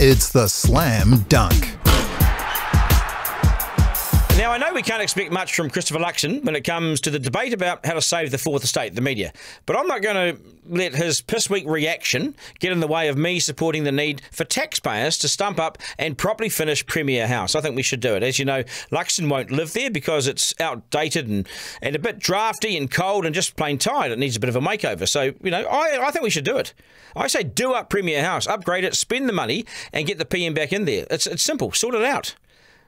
It's the Slam Dunk. Now, I know we can't expect much from Christopher Luxon when it comes to the debate about how to save the fourth estate, the media. But I'm not going to let his piss-weak reaction get in the way of me supporting the need for taxpayers to stump up and properly finish Premier House. I think we should do it. As you know, Luxon won't live there because it's outdated and a bit drafty and cold and just plain tired. It needs a bit of a makeover. So, you know, I think we should do it. I say do up Premier House, upgrade it, spend the money and get the PM back in there. It's simple. Sort it out.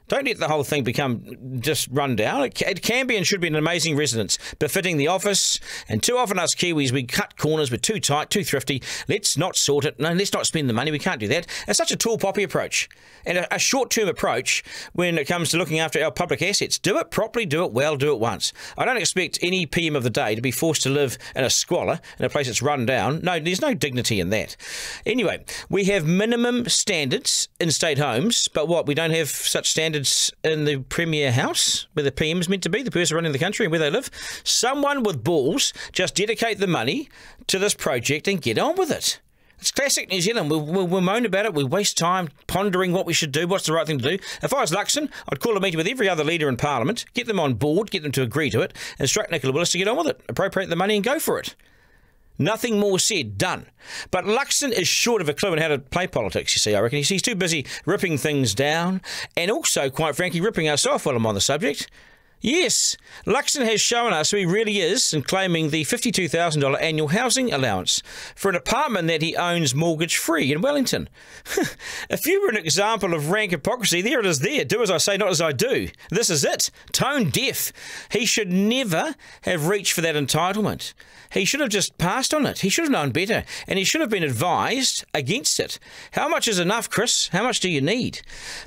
Don't let the whole thing become just run down. It can be and should be an amazing residence, befitting the office. And too often us Kiwis, we cut corners. We're too tight, too thrifty. Let's not sort it. No, let's not spend the money. We can't do that. It's such a tall poppy approach and a short-term approach when it comes to looking after our public assets. Do it properly, do it well, do it once. I don't expect any PM of the day to be forced to live in a squalor, in a place that's run down. No, there's no dignity in that. Anyway, we have minimum standards in state homes, but what, we don't have such standards in the Premier House, where the PM is meant to be, the person running the country and where they live? Someone with balls just dedicate the money to this project and get on with it. It's classic New Zealand. We'll moan about it. We waste time pondering what we should do, what's the right thing to do. If I was Luxon, I'd call a meeting with every other leader in Parliament, get them on board, get them to agree to it, instruct Nicola Willis to get on with it, appropriate the money and go for it. Nothing more said, done. But Luxon is short of a clue on how to play politics, you see, I reckon. He's too busy ripping things down and also, quite frankly, ripping us off while I'm on the subject. Yes, Luxon has shown us who he really is in claiming the $52,000 annual housing allowance for an apartment that he owns mortgage-free in Wellington. If you were an example of rank hypocrisy, there it is there. Do as I say, not as I do. This is it. Tone deaf. He should never have reached for that entitlement. He should have just passed on it. He should have known better, and he should have been advised against it. How much is enough, Chris? How much do you need?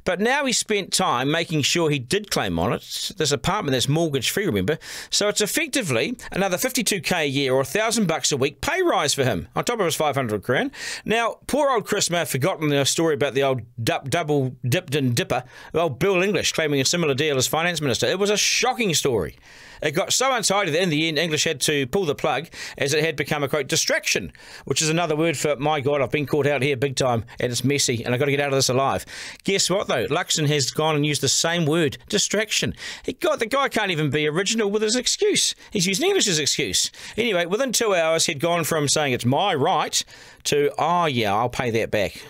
But now he spent time making sure he did claim on it, this apartment that's mortgage-free, remember? So it's effectively another $52K a year or $1,000 a week pay rise for him, on top of his $500 Now, poor old Chris may have forgotten the story about the old double dipped-in dipper, old Bill English claiming a similar deal as finance minister. It was a shocking story. It got so untidy that in the end, English had to pull the plug as it had become a, quote, distraction, which is another word for, my God, I've been caught out here big time and it's messy and I've got to get out of this alive. Guess what, though? Luxon has gone and used the same word, distraction. The guy can't even be original with his excuse. He's using English's excuse. Anyway, within 2 hours, he'd gone from saying it's my right to, oh, yeah, I'll pay that back.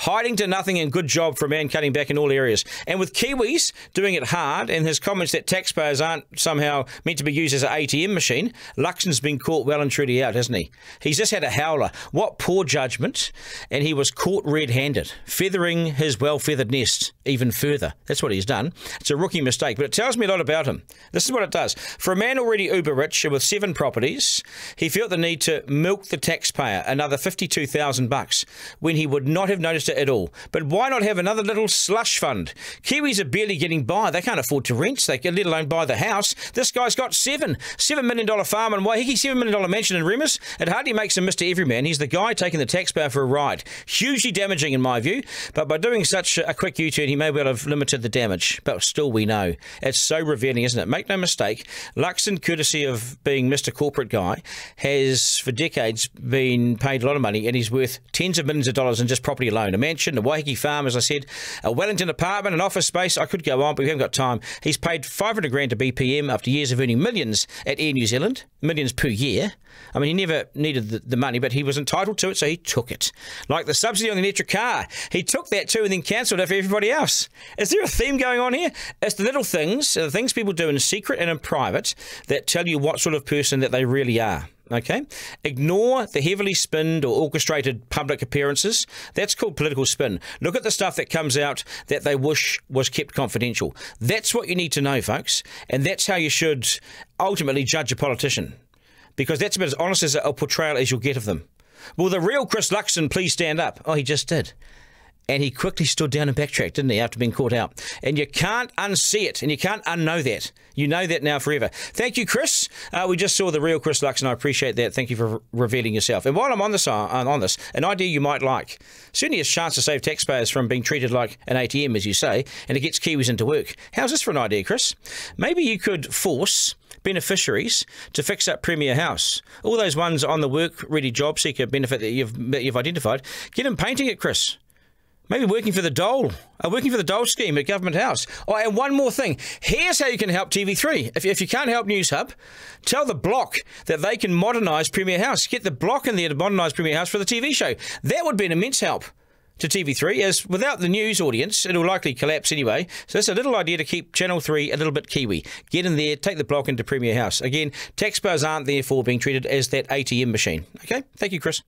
Hiding to nothing and good job for a man cutting back in all areas. And with Kiwis doing it hard and his comments that taxpayers aren't somehow meant to be used as an ATM machine, Luxon's been caught well and truly out, hasn't he? He's just had a howler. What poor judgment. And he was caught red-handed, feathering his well-feathered nest even further. That's what he's done. It's a rookie mistake, but it tells me a lot about him. This is what it does. For a man already uber-rich and with 7 properties, he felt the need to milk the taxpayer another $52,000 when he would not have noticed it at all. But why not have another little slush fund? Kiwis are barely getting by. They can't afford to rent, they can let alone buy the house. This guy's got $7 million farm in Waiheke, $7 million mansion in Remus. It hardly makes him Mr. Everyman. He's the guy taking the taxpayer for a ride. Hugely damaging in my view, but by doing such a quick U-turn, he may well have limited the damage. But still, we know. It's so revealing, isn't it? Make no mistake, Luxon, courtesy of being Mr. Corporate Guy, has for decades been paid a lot of money and he's worth tens of millions of dollars in just property alone. A mansion, a Waiheke farm, as I said, a Wellington apartment, an office space. I could go on, but we haven't got time. He's paid $500,000 to BPM after years of earning millions at Air New Zealand, millions per year. I mean, he never needed the money, but he was entitled to it, so he took it. Like the subsidy on the electric car. He took that too and then cancelled it for everybody else. Is there a theme going on here? It's the little things, the things people do in secret and in private that tell you what sort of person that they really are. Okay? Ignore the heavily spinned or orchestrated public appearances. That's called political spin. Look at the stuff that comes out that they wish was kept confidential. That's what you need to know, folks. And that's how you should ultimately judge a politician. Because that's about as honest as a portrayal as you'll get of them. Will the real Chris Luxon please stand up? Oh, he just did. And he quickly stood down and backtracked, didn't he, after being caught out? And you can't unsee it, and you can't unknow that. You know that now forever. Thank you, Chris. We just saw the real Chris Luxon. I appreciate that. Thank you for revealing yourself. And while I'm on this, an idea you might like. Certainly a chance to save taxpayers from being treated like an ATM, as you say, and it gets Kiwis into work. How's this for an idea, Chris? Maybe you could force beneficiaries to fix up Premier House. All those ones on the work-ready job seeker benefit that you've identified. Get them painting it, Chris. Maybe working for the dole scheme at Government House. Oh, and one more thing. Here's how you can help TV3. If you can't help News Hub, tell the Block that they can modernise Premier House. Get the Block in there to modernise Premier House for the TV show. That would be an immense help to TV3, as without the news audience, it'll likely collapse anyway. So that's a little idea to keep Channel 3 a little bit Kiwi. Get in there, take the Block into Premier House. Again, taxpayers aren't therefore being treated as that ATM machine. Okay? Thank you, Chris.